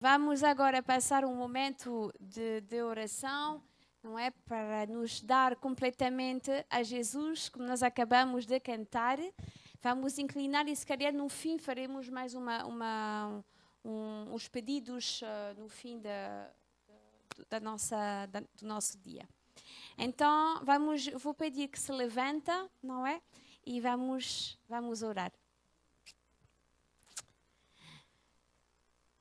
Vamos agora passar um momento de oração, não é? Para nos dar completamente a Jesus, como nós acabamos de cantar. Vamos inclinar e se calhar no fim faremos mais uns pedidos no fim do nosso dia. Então vou pedir que se levanta, não é? E vamos orar.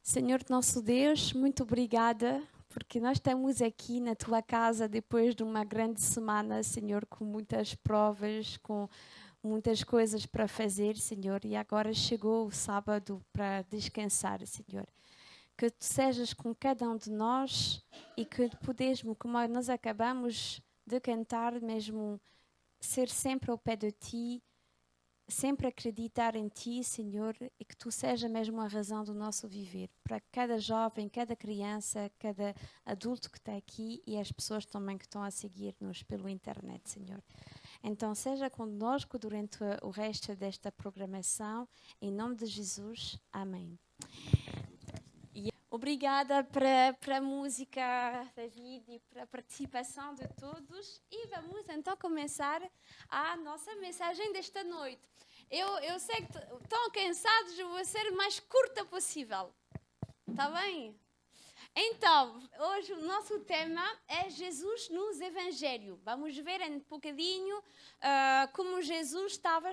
Senhor nosso Deus, muito obrigada, porque nós estamos aqui na Tua casa depois de uma grande semana, Senhor, com muitas provas, com muitas coisas para fazer, Senhor, e agora chegou o sábado para descansar, Senhor. Que Tu sejas com cada um de nós e que pudéssemos, como nós acabamos de cantar, mesmo ser sempre ao pé de Ti, sempre acreditar em Ti, Senhor, e que Tu seja mesmo a razão do nosso viver. Para cada jovem, cada criança, cada adulto que está aqui e as pessoas também que estão a seguir-nos pela internet, Senhor. Então, seja conosco durante o resto desta programação. Em nome de Jesus. Amém. Obrigada para a música, David, e para a participação de todos. E vamos então começar a nossa mensagem desta noite. Eu sei que estão cansados, eu vou ser o mais curta possível. Está bem? Então, hoje o nosso tema é Jesus nos Evangelhos. Vamos ver um bocadinho como Jesus estava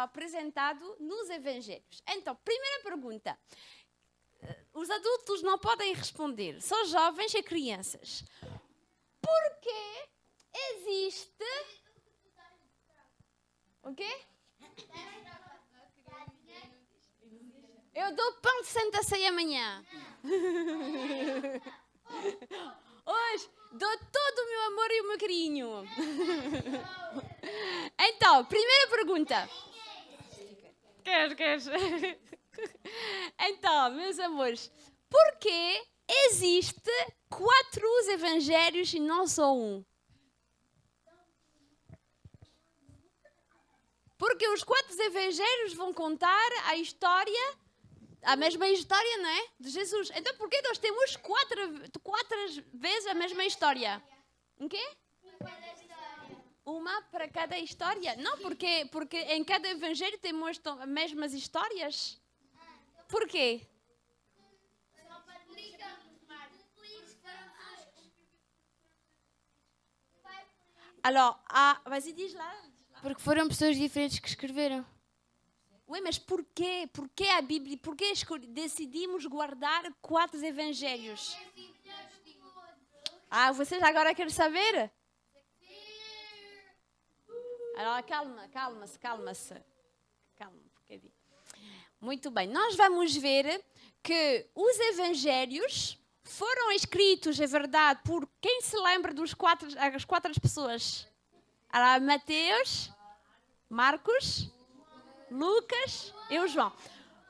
apresentado nos Evangelhos. Então, primeira pergunta. Os adultos não podem responder, só jovens e crianças. Por que existe... O quê? Eu dou pão de Santa Ceia amanhã. Hoje dou todo o meu amor e o meu carinho. Então, primeira pergunta. Queres? Então, meus amores, por que existe 4 evangelhos e não só um? Porque os 4 evangelhos vão contar a história, a mesma história, não é? De Jesus. Então, por que nós temos 4 vezes a mesma história? O quê? Uma para cada história? Não, porque em cada evangelho temos as mesmas histórias. Por quê? Alors, vas-y, diz lá. Porque foram pessoas diferentes que escreveram. Ué, mas porquê? Porquê a Bíblia? Porquê decidimos guardar 4 evangelhos? Vocês agora querem saber? Alors, calma-se. Calma um bocadinho. Muito bem, nós vamos ver que os evangelhos foram escritos, é verdade, por quem se lembra as 4 pessoas? Mateus, Marcos, Lucas e João.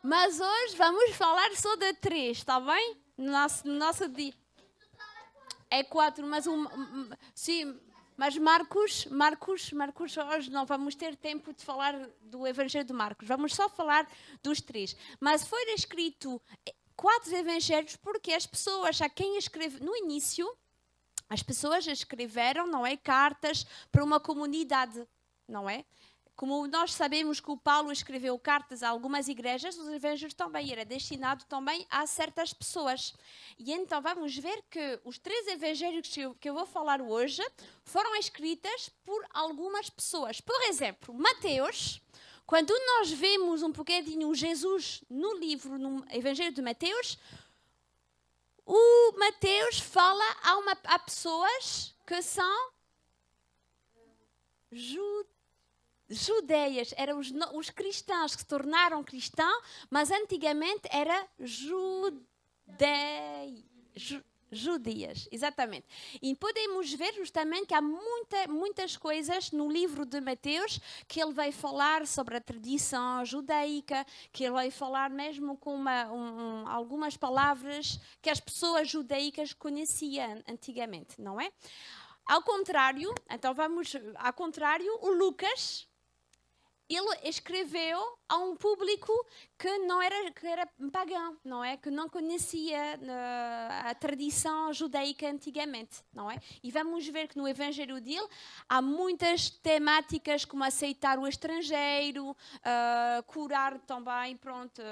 Mas hoje vamos falar só de 3, está bem? No nosso dia. É 4, mas sim. Mas Marcos, hoje não vamos ter tempo de falar do Evangelho de Marcos. Vamos só falar dos 3. Mas foi escrito 4 evangelhos porque as pessoas a quem escreve no início, as pessoas escreveram, não é, cartas para uma comunidade, não é? Como nós sabemos que o Paulo escreveu cartas a algumas igrejas, os evangelhos também era destinado também a certas pessoas. E então vamos ver que os 3 evangelhos que eu vou falar hoje foram escritas por algumas pessoas. Por exemplo, Mateus, quando nós vemos um bocadinho Jesus no livro, no Evangelho de Mateus, o Mateus fala a pessoas que são judeias, eram os cristãos que se tornaram cristãos, mas antigamente era judias, exatamente. E podemos ver justamente que há muitas coisas no livro de Mateus que ele vai falar sobre a tradição judaica, que ele vai falar mesmo com algumas palavras que as pessoas judaicas conheciam antigamente, não é? Ao contrário, o Lucas, ele escreveu a um público que era pagão, não é? Que não conhecia a tradição judaica antigamente, não é? E vamos ver que no Evangelho dele há muitas temáticas como aceitar o estrangeiro, curar também, pronto,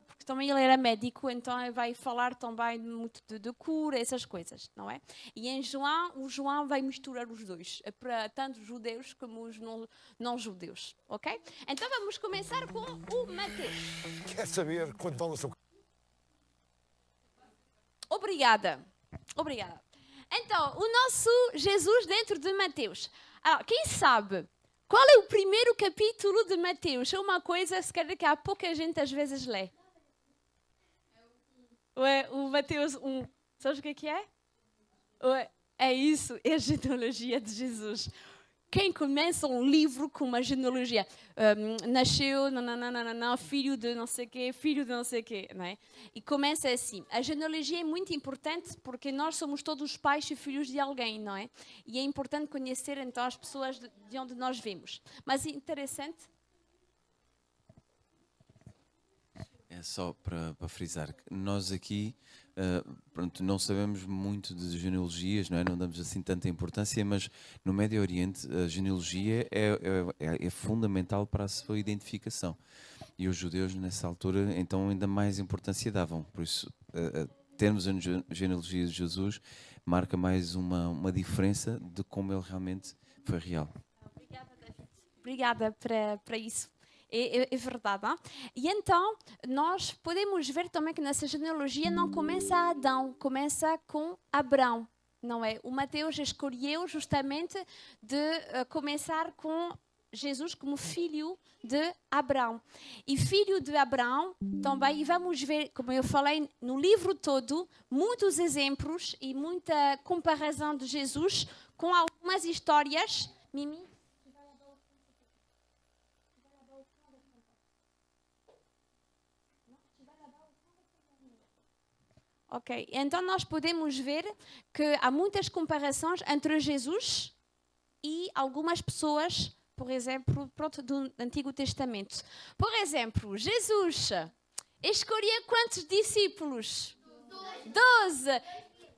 porque também ele era médico, então ele vai falar também muito de cura, essas coisas, não é? E em João, o João vai misturar os dois, para tanto os judeus como os não-judeus, ok? Então vamos começar com o Mateus. Quer saber quanto vale o seu... Obrigada. Então, o nosso Jesus dentro de Mateus. Quem sabe qual é o primeiro capítulo de Mateus? É uma coisa, se calhar, que há pouca gente às vezes lê. O Mateus 1. Sabes o que é? É isso, é a genealogia de Jesus. Quem começa um livro com uma genealogia? Nasceu, filho de não sei quê, filho de não sei quê, não é? E começa assim. A genealogia é muito importante porque nós somos todos pais e filhos de alguém, não é? E é importante conhecer então as pessoas de onde nós vimos. Mas interessante. É só para frisar que nós aqui pronto, não sabemos muito de genealogias, não é? Não damos assim tanta importância, mas no Médio Oriente a genealogia é fundamental para a sua identificação. E os judeus nessa altura então ainda mais importância davam. Por isso termos a genealogia de Jesus marca mais uma diferença de como ele realmente foi real. Obrigada, David. Obrigada para isso. É verdade. Não? E então, nós podemos ver também que nessa genealogia não começa a Adão, começa com Abrão, não é? O Mateus escolheu justamente de começar com Jesus como filho de Abrão. E filho de Abrão também, e vamos ver, como eu falei no livro todo, muitos exemplos e muita comparação de Jesus com algumas histórias. Mimi? Ok, então nós podemos ver que há muitas comparações entre Jesus e algumas pessoas, por exemplo, do Antigo Testamento. Por exemplo, Jesus escolhia quantos discípulos? 12.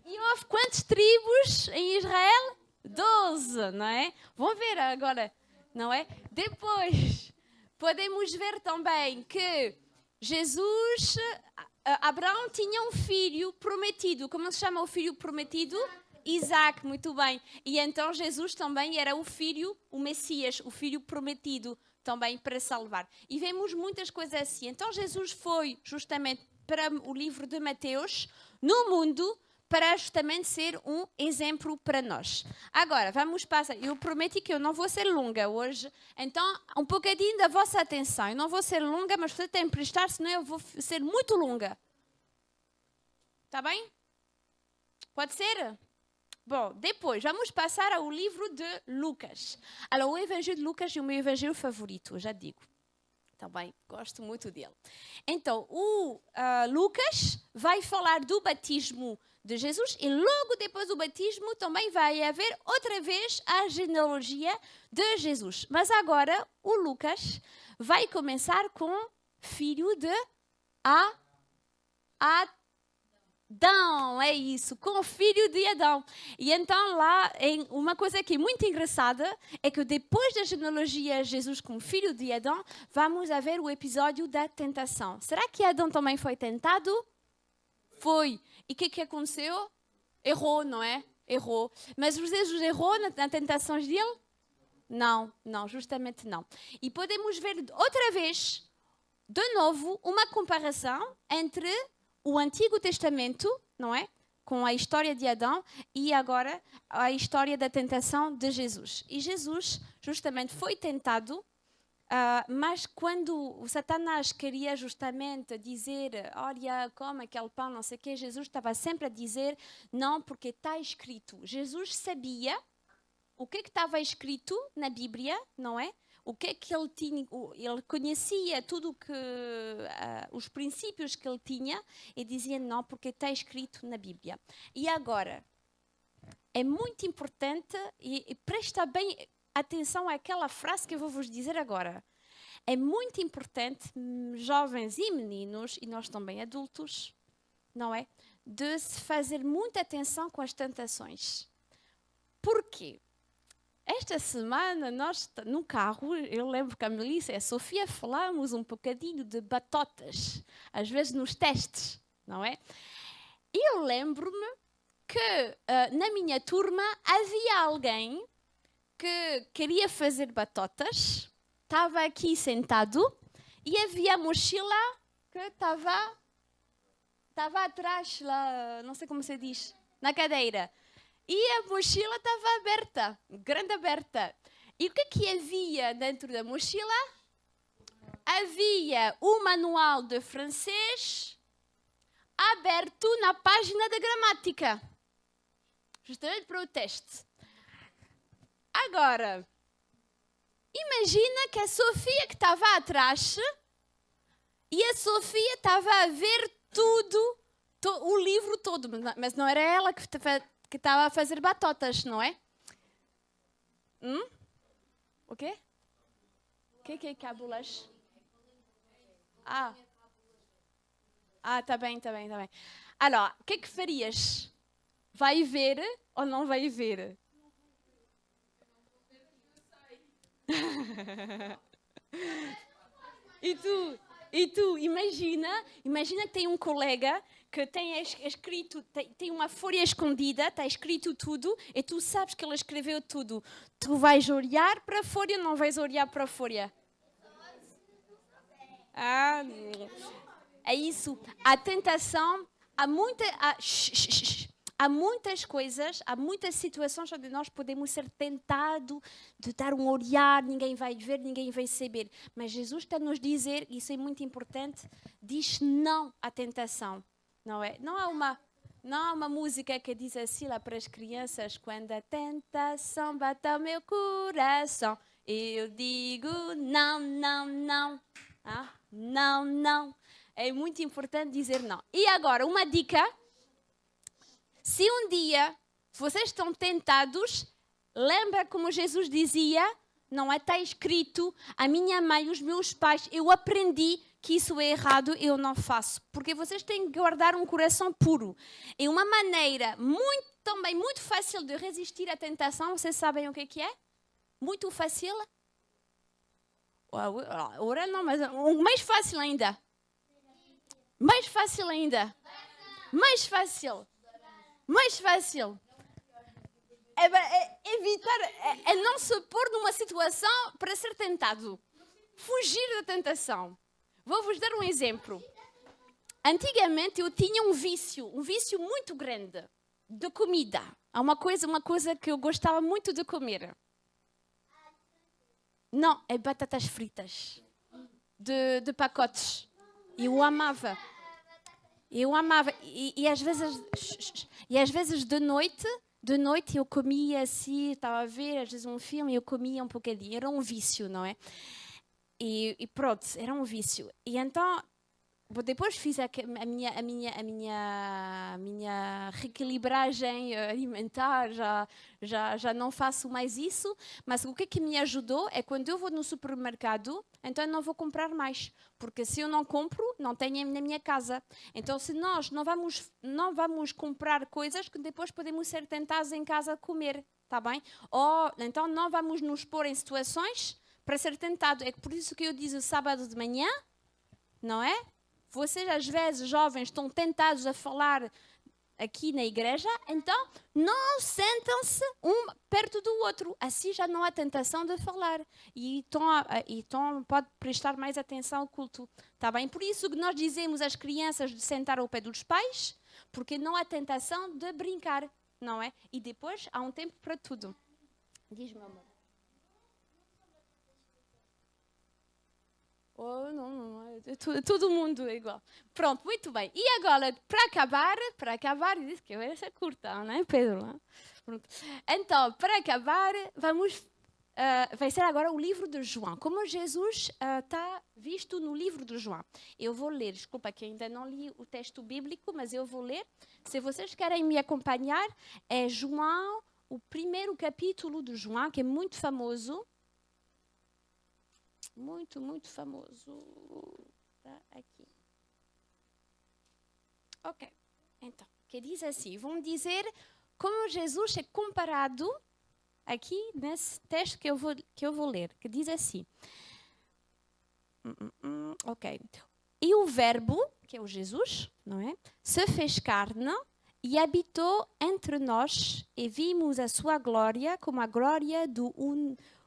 E houve quantas tribos em Israel? 12, não é? Vamos ver agora, não é? Depois, podemos ver também que Jesus... Abraão tinha um filho prometido. Como se chama o filho prometido? Isaac, muito bem. E então Jesus também era o filho, o Messias, o filho prometido também para salvar. E vemos muitas coisas assim. Então Jesus foi justamente para o livro de Mateus, no mundo, para justamente ser um exemplo para nós. Agora, vamos passar. Eu prometi que eu não vou ser longa hoje, então um bocadinho da vossa atenção. Eu não vou ser longa, mas você tem que prestar, senão eu vou ser muito longa. Está bem? Pode ser? Bom, depois vamos passar ao livro de Lucas. O Evangelho de Lucas é o meu evangelho favorito, já digo. Também gosto muito dele. Então, o Lucas vai falar do batismo de Jesus e logo depois do batismo também vai haver outra vez a genealogia de Jesus. Mas agora o Lucas vai começar com filho de Adão, é isso, com o filho de Adão. E então lá, uma coisa que é muito engraçada é que depois da genealogia Jesus como filho de Adão, vamos a ver o episódio da tentação. Será que Adão também foi tentado? Foi. E o que aconteceu? Errou, não é? Errou. Mas Jesus errou nas tentações dele? Não, justamente não. E podemos ver outra vez, de novo, uma comparação entre o Antigo Testamento, não é? Com a história de Adão e agora a história da tentação de Jesus. E Jesus justamente foi tentado, mas quando o Satanás queria justamente dizer, olha, come aquele pão, não sei o quê, Jesus estava sempre a dizer, não, porque está escrito. Jesus sabia o que estava escrito na Bíblia, não é? O que é que ele tinha, ele conhecia tudo que os princípios que ele tinha e dizia não, porque está escrito na Bíblia. E agora, é muito importante e presta bem atenção àquela frase que eu vou vos dizer agora. é muito importante, jovens e meninos, e nós também adultos, não é? De se fazer muita atenção com as tentações. Porquê? Esta semana, nós, no carro, eu lembro que a Melissa e a Sofia falámos um bocadinho de batotas, às vezes nos testes, não é? E eu lembro-me que na minha turma havia alguém que queria fazer batotas, estava aqui sentado e havia a mochila que estava atrás, lá, não sei como se diz, na cadeira. E a mochila estava aberta, grande aberta. E o que havia dentro da mochila? Havia o manual de francês aberto na página da gramática. Justamente para o teste. Agora, imagina que a Sofia que estava atrás e a Sofia estava a ver tudo, o livro todo, mas não era ela que estava a fazer batotas, não é? O quê? O que é cábulas? Ah, tá bem. Alors, o que é que farias? Vai ver ou não vai ver? E tu, imagina que tem um colega que tem escrito, tem uma folha escondida, está escrito tudo, e tu sabes que ele escreveu tudo. Tu vais olhar para a folha ou não vais olhar para a folha? É isso. A tentação, há muitas coisas, há muitas situações onde nós podemos ser tentados de dar um olhar, ninguém vai ver, ninguém vai saber. Mas Jesus está a nos dizer, e isso é muito importante, diz não à tentação. Não é? Não há uma música que diz assim lá para as crianças, quando a tentação bate ao meu coração, eu digo não. Não. É muito importante dizer não. E agora, uma dica. Se um dia vocês estão tentados, lembra como Jesus dizia, não é? Está escrito, a minha mãe, os meus pais, eu aprendi que isso é errado, eu não faço. Porque vocês têm que guardar um coração puro. É uma maneira também muito fácil de resistir à tentação. Vocês sabem o que é? Muito fácil. Ora não, mas mais fácil ainda. Mais fácil. É evitar, é não se pôr numa situação para ser tentado. Fugir da tentação. Vou-vos dar um exemplo. Antigamente eu tinha um vício muito grande de comida. Há uma coisa que eu gostava muito de comer. Não, é batatas fritas. De pacotes. Eu amava. E às vezes de noite eu comia assim, estava a ver às vezes um filme e eu comia um bocadinho. Era um vício, não é? E pronto, era um vício. E então, depois fiz a minha reequilibragem alimentar, já não faço mais isso, mas o que me ajudou é quando eu vou no supermercado, então eu não vou comprar mais, porque se eu não compro, não tenho na minha casa. Então se nós não vamos comprar coisas que depois podemos ser tentados em casa a comer, tá bem? Ou então não vamos nos pôr em situações para ser tentado. É por isso que eu disse sábado de manhã, não é? Vocês, às vezes, jovens, estão tentados a falar aqui na igreja, então não sentam-se um perto do outro. Assim já não há tentação de falar. E então pode prestar mais atenção ao culto. Tá bem? Por isso que nós dizemos às crianças de sentar ao pé dos pais, porque não há tentação de brincar, não é? E depois há um tempo para tudo. Diz-me, amor. Oh, não, todo mundo é igual. Pronto, muito bem. E agora, para acabar, disse que eu ia ser curta, não é, Pedro? Pronto. Então, para acabar, vai ser agora o livro de João. Como Jesus está visto no livro de João. Eu vou ler, desculpa que ainda não li o texto bíblico, mas eu vou ler. Se vocês querem me acompanhar, é João, o primeiro capítulo de João, que é muito famoso. muito, muito famoso. Está aqui. Ok, então, que diz assim, vão dizer como Jesus é comparado aqui nesse texto que eu vou ler, que diz assim. Ok. E o verbo, que é o Jesus, não é? Se fez carne e habitou entre nós e vimos a sua glória como a glória do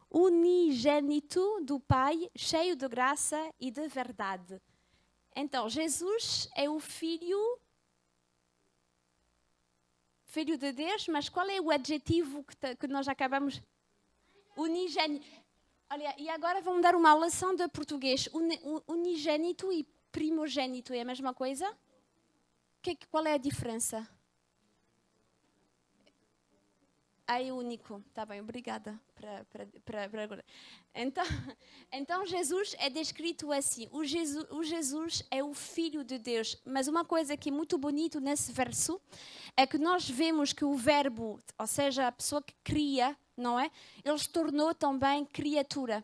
unigênito do Pai, cheio de graça e de verdade. Então, Jesus é o Filho de Deus, mas qual é o adjetivo que nós acabamos? Unigênito. Olha, e agora vamos dar uma lição de português. Unigênito e primogênito é a mesma coisa? Qual é a diferença? É único. Está bem, obrigada. Então, Jesus é descrito assim. O Jesus é o Filho de Deus. Mas uma coisa que é muito bonito nesse verso é que nós vemos que o verbo, ou seja, a pessoa que cria, não é? Ele se tornou também criatura.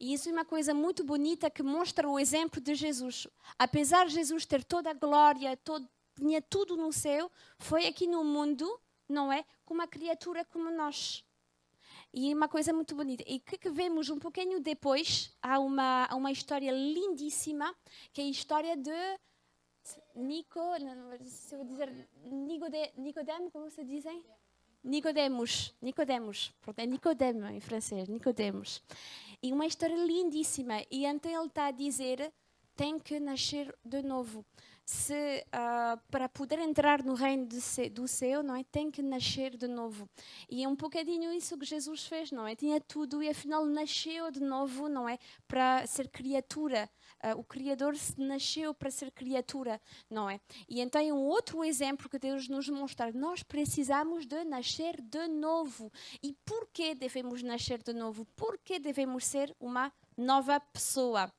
E isso é uma coisa muito bonita que mostra o exemplo de Jesus. Apesar de Jesus ter toda a glória, tinha tudo no céu, foi aqui no mundo, não é? Como uma criatura como nós. E é uma coisa muito bonita. E o que vemos um pouquinho depois, há uma história lindíssima, que é a história de Nicodemo, como se dizem? Nicodemos. Pronto, é Nicodemo em francês, Nicodemos. E uma história lindíssima. E então ele está a dizer, tem que nascer de novo. Para poder entrar no reino do céu, não é? Tem que nascer de novo. E é um bocadinho isso que Jesus fez, não é? Tinha tudo e afinal nasceu de novo, não é? Para ser criatura. O Criador nasceu para ser criatura, não é? E então é um outro exemplo que Deus nos mostra. Nós precisamos de nascer de novo. E por que devemos nascer de novo? Porque devemos ser uma nova pessoa.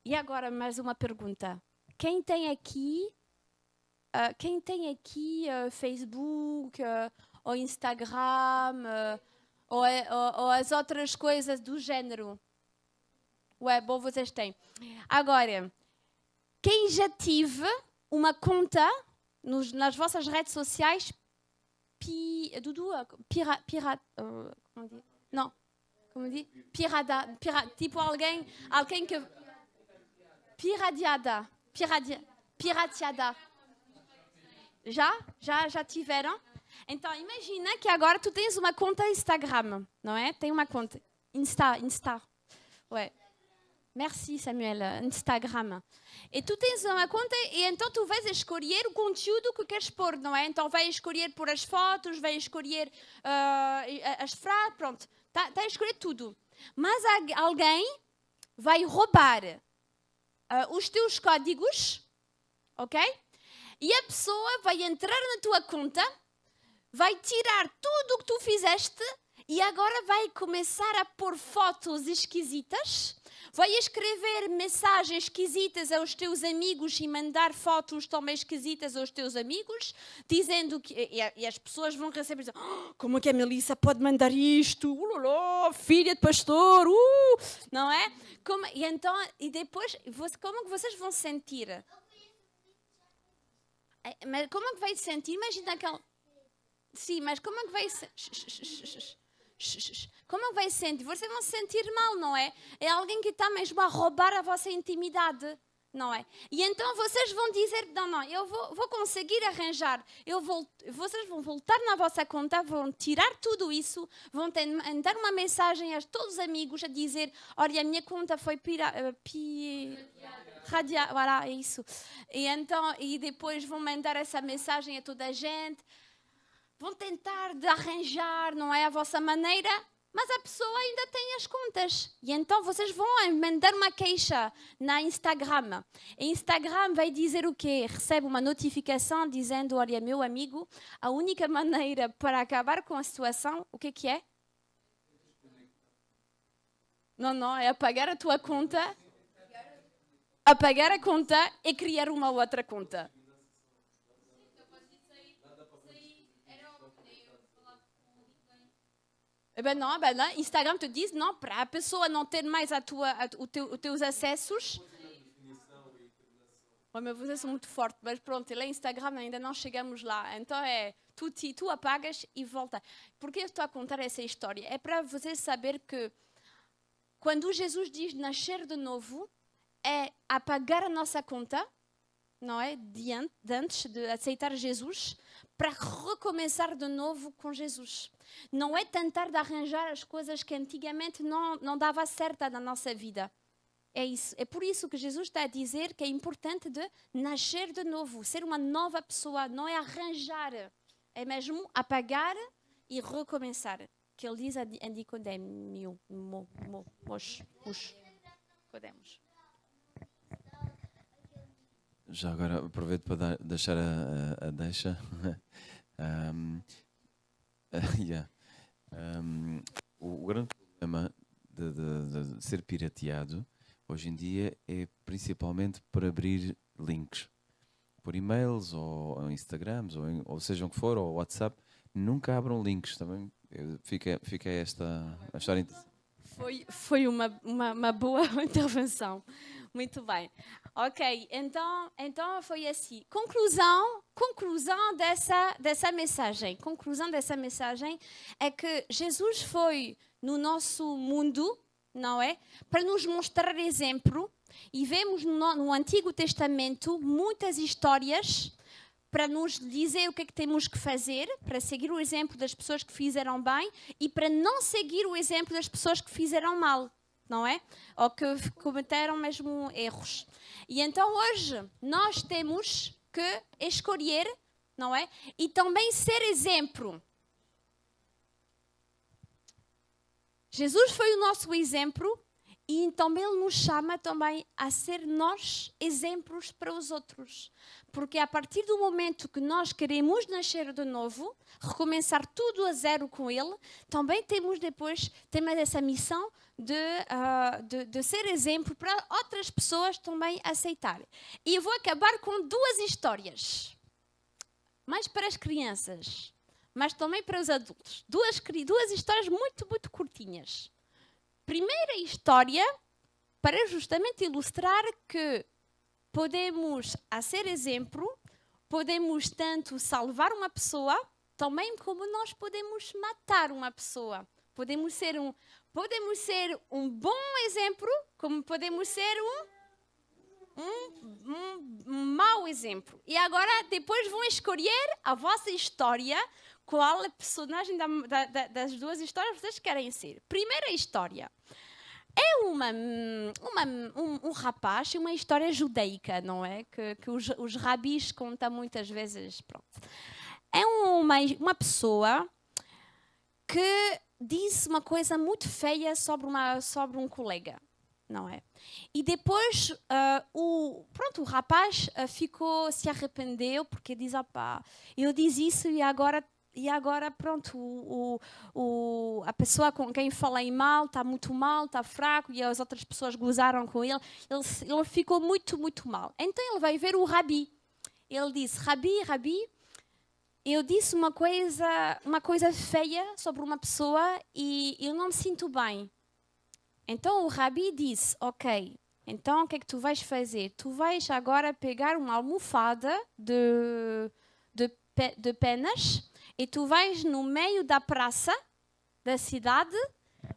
E agora mais uma pergunta. Quem tem aqui Facebook, ou Instagram, ou as outras coisas do género? Ué, bom, vocês têm. Agora, quem já uma conta nas vossas redes sociais como diz? Não. Como diz? Tipo alguém que... Pirateada. Já tiveram? Então, imagina que agora tu tens uma conta Instagram, não é? Tem uma conta. Insta. Ué. Merci, Samuel. Instagram. E tu tens uma conta e então tu vais escolher o conteúdo que queres pôr, não é? Então vais escolher por as fotos, vais escolher as frases, pronto. Tá a escolher tudo. Mas alguém vai roubar os teus códigos, ok? E a pessoa vai entrar na tua conta, vai tirar tudo o que tu fizeste e agora vai começar a pôr fotos esquisitas, vai escrever mensagens esquisitas aos teus amigos e mandar fotos também esquisitas aos teus amigos, dizendo que... E as pessoas vão receber... como é que a Melissa pode mandar isto? Filha de pastor! Não é? E depois, como é que vocês vão sentir? Mas como é que vai sentir? Imagina aquela... Sim, mas como é que vai ser? Como é que vai sentir? Vocês vão se sentir mal, não é? É alguém que está mesmo a roubar a vossa intimidade, não é? E então vocês vão dizer, não, eu vou conseguir arranjar. Vocês vão voltar na vossa conta, vão tirar tudo isso, vão mandar uma mensagem a todos os amigos a dizer, olha, a minha conta foi voilà, é isso. E depois vão mandar essa mensagem a toda a gente. Vão tentar de arranjar, não é, a vossa maneira, mas a pessoa ainda tem as contas. E então vocês vão mandar uma queixa na Instagram. E Instagram vai dizer o quê? Recebe uma notificação dizendo, olha, meu amigo, a única maneira para acabar com a situação, o que é? Não, é apagar a tua conta, apagar a conta e criar uma outra conta. não, Instagram te diz, não, para a pessoa não ter mais os teus acessos. O meu voz é muito forte, mas pronto, ele é Instagram, ainda não chegamos lá. Então tu apagas e volta. Por que eu estou a contar essa história? É para você saber que quando Jesus diz nascer de novo, é apagar a nossa conta, não é? Antes de aceitar Jesus, para recomeçar de novo com Jesus. Não é tentar de arranjar as coisas que antigamente não dava certo na nossa vida. É isso. É por isso que Jesus está a dizer que é importante de nascer de novo, ser uma nova pessoa, não é arranjar, é mesmo apagar e recomeçar. Que ele diz em Nicodémio, Podemos. Já agora aproveito para deixar a deixa. O grande problema de ser pirateado hoje em dia é principalmente por abrir links. Por e-mails ou Instagrams, ou seja o que for, ou WhatsApp. Nunca abram links também. Fica esta a história. Foi uma boa intervenção. Muito bem. Ok, então foi assim. Conclusão dessa mensagem. Conclusão dessa mensagem é que Jesus foi no nosso mundo, não é? Para nos mostrar exemplo. E vemos no Antigo Testamento muitas histórias para nos dizer o que é que temos que fazer, para seguir o exemplo das pessoas que fizeram bem e para não seguir o exemplo das pessoas que fizeram mal, não é? Ou que cometeram mesmo erros. E então hoje nós temos que escolher, não é? E também ser exemplo. Jesus foi o nosso exemplo e também Ele nos chama também a ser nós exemplos para os outros. Porque a partir do momento que nós queremos nascer de novo, recomeçar tudo a zero com Ele, também temos essa missão de ser exemplo para outras pessoas também aceitarem. E eu vou acabar com duas histórias. Mais para as crianças, mas também para os adultos. Duas histórias muito, muito curtinhas. Primeira história, para justamente ilustrar que podemos, a ser exemplo, podemos tanto salvar uma pessoa, também como nós podemos matar uma pessoa. Podemos ser um bom exemplo, como podemos ser um mau exemplo. E agora, depois vão escolher a vossa história, qual a personagem das duas histórias vocês querem ser. Primeira história. É um rapaz, uma história judaica, não é? Que os rabis contam muitas vezes. Pronto. É uma pessoa que disse uma coisa muito feia sobre um colega, não é? E depois o rapaz se arrependeu porque diz, eu disse isso e agora pronto, a pessoa com quem falei mal está muito mal, está fraco e as outras pessoas gozaram com ele. Ele ficou muito, muito mal. Então ele vai ver o Rabi. Ele disse, Rabi, eu disse uma coisa feia sobre uma pessoa e eu não me sinto bem. Então o Rabi disse, ok, então o que é que tu vais fazer? Tu vais agora pegar uma almofada de penas e tu vais no meio da praça da cidade,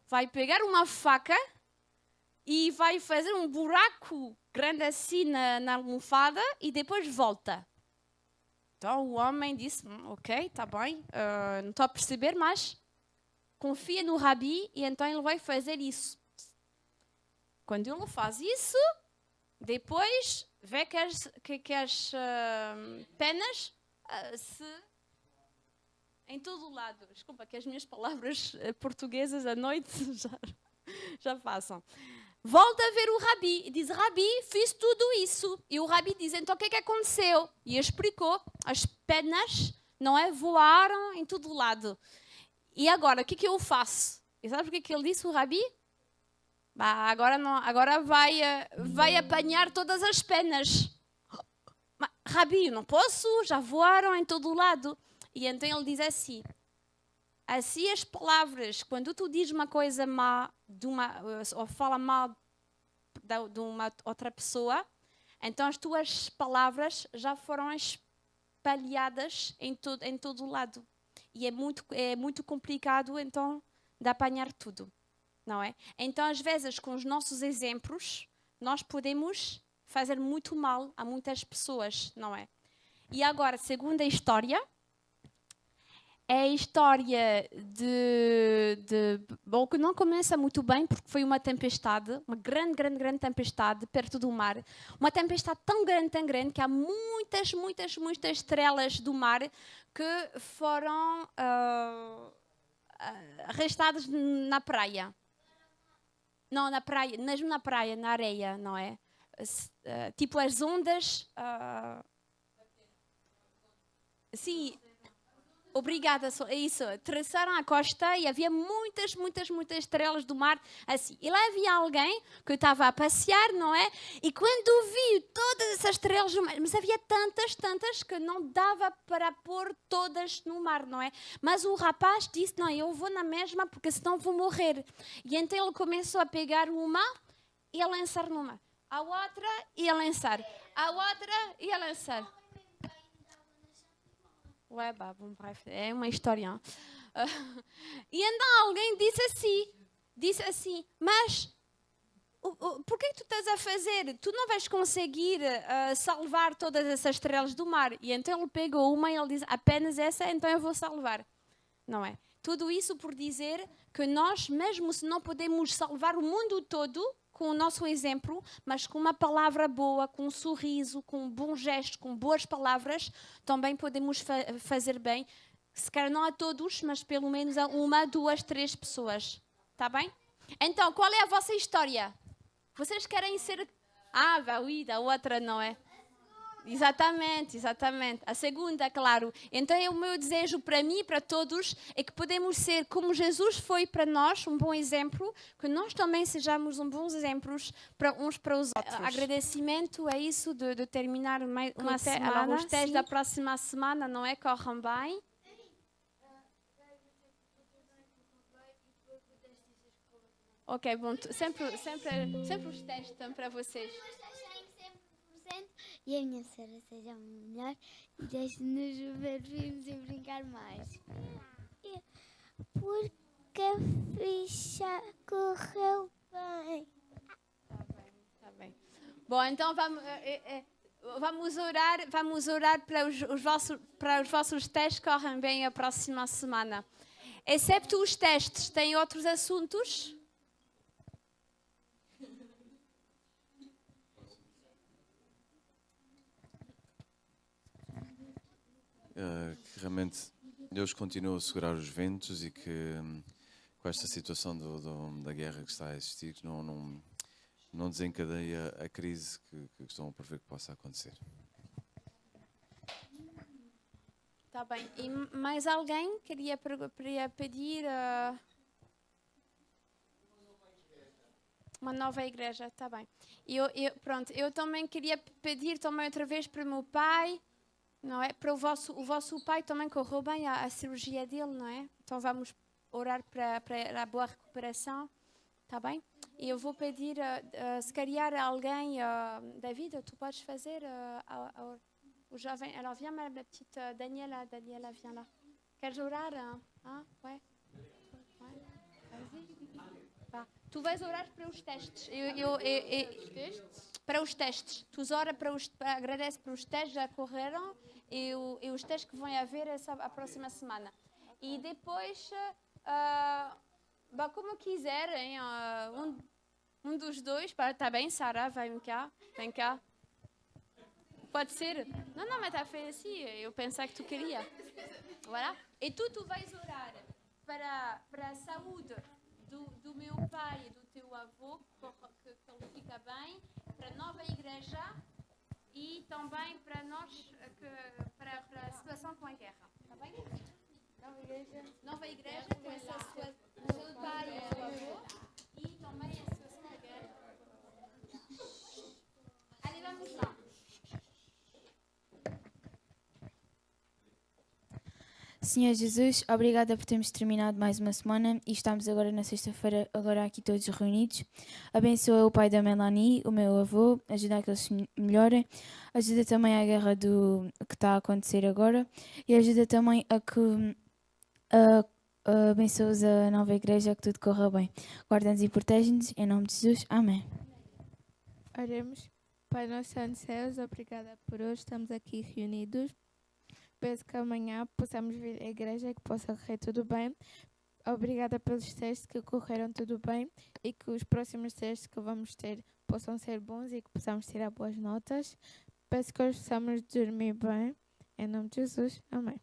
vai pegar uma faca e vai fazer um buraco grande assim na almofada e depois volta. Então o homem disse, ok, está bem, não estou a perceber, mas confia no Rabi e então ele vai fazer isso. Quando ele faz isso, depois vê que as penas em todo o lado. Desculpa, que as minhas palavras portuguesas à noite já passam. Volta a ver o Rabi e diz, Rabi, fiz tudo isso. E o Rabi diz, então o que é que aconteceu? E explicou, as penas, não é, voaram em todo o lado. E agora, o que é que eu faço? E sabe o que é que ele disse, o Rabi? Agora vai apanhar todas as penas. Mas, Rabi, eu não posso, já voaram em todo o lado. E então ele diz assim, assim as palavras, quando tu dizes uma coisa má ou fala mal de uma outra pessoa, então as tuas palavras já foram espalhadas em todo o lado. E é muito complicado, então, de apanhar tudo, não é? Então, às vezes, com os nossos exemplos, nós podemos fazer muito mal a muitas pessoas, não é? E agora, a segunda história é a história bom, que não começa muito bem, porque foi uma tempestade, uma grande tempestade perto do mar. Uma tempestade tão grande, que há muitas estrelas do mar que foram arrastadas na praia. Não, na praia, mesmo na praia, na areia, não é? Tipo as ondas... sim... Obrigada, é isso. Traçaram a costa e havia muitas estrelas do mar assim. E lá havia alguém que estava a passear, não é? E quando viu todas essas estrelas do mar, mas havia tantas que não dava para pôr todas no mar, não é? Mas o rapaz disse, não, eu vou na mesma porque senão vou morrer. E então ele começou a pegar uma e a lançar numa. A outra e a lançar. A outra e a lançar. Ué, bom, é uma história. E então alguém disse assim, mas por que tu estás a fazer? Tu não vais conseguir salvar todas essas estrelas do mar. E então ele pegou uma e ele disse, apenas essa, então eu vou salvar. Não é? Tudo isso por dizer que nós, mesmo se não podemos salvar o mundo todo, com o nosso exemplo, mas com uma palavra boa, com um sorriso, com um bom gesto, com boas palavras, também podemos fazer bem. Se calhar não a todos, mas pelo menos a 1, 2, 3 pessoas. Está bem? Então, qual é a vossa história? Vocês querem ser... a outra não é? Exatamente. A segunda, claro. Então, o meu desejo para mim e para todos é que podemos ser como Jesus foi para nós, um bom exemplo, que nós também sejamos bons exemplos para uns para os outros. Agradecimento é isso de terminar uma semana. Os testes da próxima semana, não é? Corram bem. Ok, bom. Sempre os testes estão para vocês. E a minha senhora seja melhor e deixe-nos ver filmes e brincar mais. Porque a ficha correu bem. Tá bem. Bom, então vamos orar para os vossos testes que correm bem a próxima semana. Excepto os testes, tem outros assuntos? Que realmente Deus continua a segurar os ventos e que com esta situação da guerra que está a existir, que não desencadeia a crise que estão a prever que possa acontecer. Está bem. E mais alguém queria pedir uma nova igreja? Está bem. Eu também queria pedir também outra vez para o meu pai. Não é? Para o vosso pai também correu bem a cirurgia dele, não é? Então vamos orar para a boa recuperação, tá bem? E eu vou pedir, se calhar alguém, David, tu podes fazer o jovem. Alors viens ma petite Daniela, viens là. Queres orar? Ouais. Vas-y. Tu vais orar para os testes. Para os testes. Tu agradece para os testes que já correram e os testes que vão haver a próxima semana. E depois, como quiserem, um dos dois, está bem, Sara, vem cá. Pode ser? Não, mas está feio assim, eu pensava que tu queria. Voilà. E tu vais orar para a saúde do meu pai e do teu avô, que ele fica bem, para a nova igreja e também para nós, para a situação com a guerra. Está bem? Nova igreja, com essa o seu pai e o seu avô e também a situação da guerra. Allez, vamos lá. Senhor Jesus, obrigada por termos terminado mais uma semana e estamos agora na sexta-feira, agora aqui todos reunidos. Abençoa o pai da Melanie, o meu avô, ajuda a que eles se melhorem, ajuda também a guerra que está a acontecer agora e ajuda também a que abençoas a nova igreja, que tudo corra bem. Guarda-nos e protege-nos, em nome de Jesus. Amém. Oremos. Pai nosso Santo Céus, obrigada por hoje, estamos aqui reunidos. Peço que amanhã possamos vir à igreja e que possa correr tudo bem. Obrigada pelos testes que correram tudo bem e que os próximos testes que vamos ter possam ser bons e que possamos tirar boas notas. Peço que hoje possamos dormir bem. Em nome de Jesus. Amém.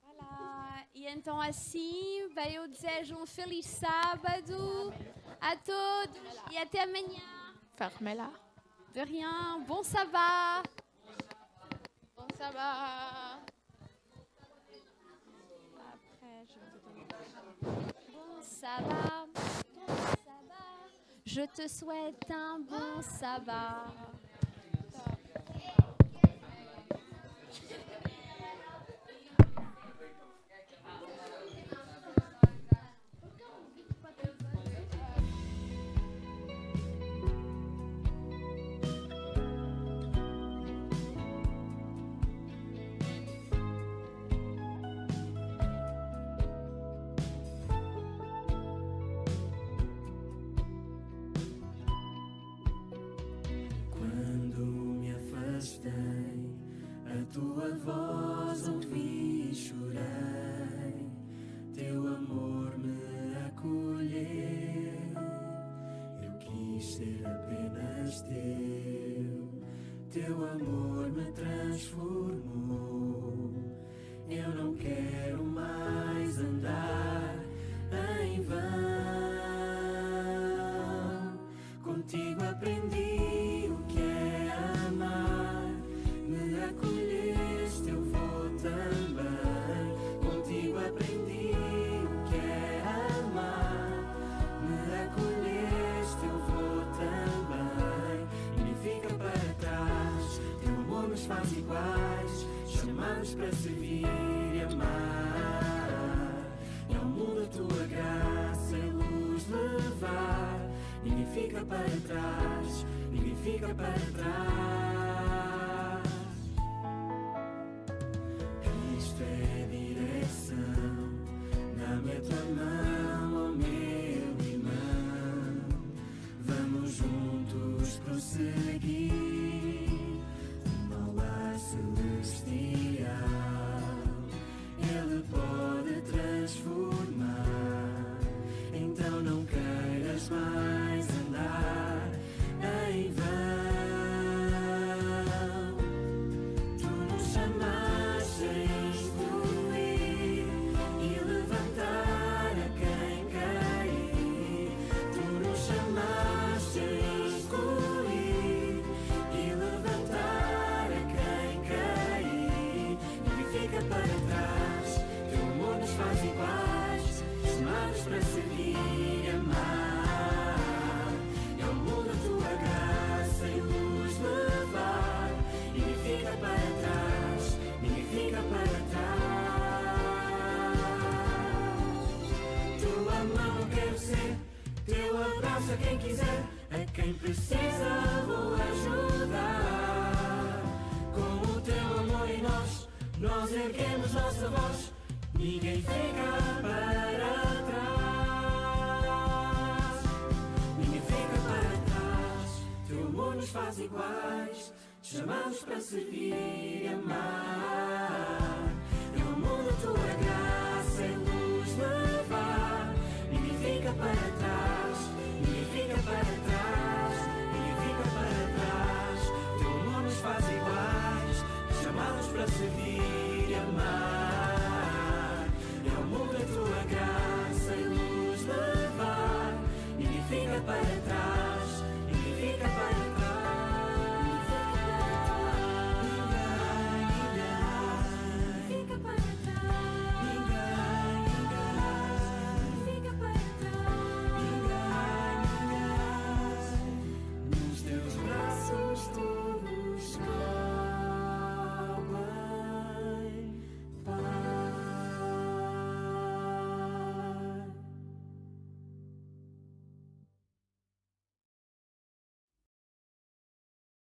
Olá. E então assim, eu desejo um feliz sábado a todos e até amanhã. Fermez-la. De rien. Bon sabbat. Bon sabbat. Après, je te donne. Bon sabbat. Bon sabbat. Je te souhaite un bon sabbat. Quando me afastei, a tua voz ouvi e chorei. Teu amor me acolheu. Eu quis ser apenas teu amor me transformou. Eu não quero mais andar em vão. Contigo aprendi o que é amar. Me acolheste, eu vou também. Contigo aprendi o que é amar. Me acolheste, eu vou também. E nem fica para trás. Teu amor nos faz iguais. Chamamos para servir e amar. E ao mundo a tua graça e luz levar. Ninguém fica para trás, ninguém fica para trás. Cristo é direção, dá-me a tua mão, ó meu irmão. Vamos juntos prosseguir rumo ao lar celestial. Ele pode transformar, então não queiras mais andar em vão. Tu nos chamaste a instruir e levantar a quem cair. Tu nos chamaste a instruir e levantar a quem cair. Ninguém fica para trás, teu amor nos faz iguais. Chamados para servir e amar. E ao mundo a tua graça e luz levar. Ninguém fica para trás, ninguém fica para trás. Tua mão quero ser, teu abraço a quem quiser. A quem precisa vou ajudar. Com o teu amor em nós erguemos nossa voz. Ninguém fica para trás, ninguém fica para trás. Teu amor nos faz iguais, chamamos para servir e amar.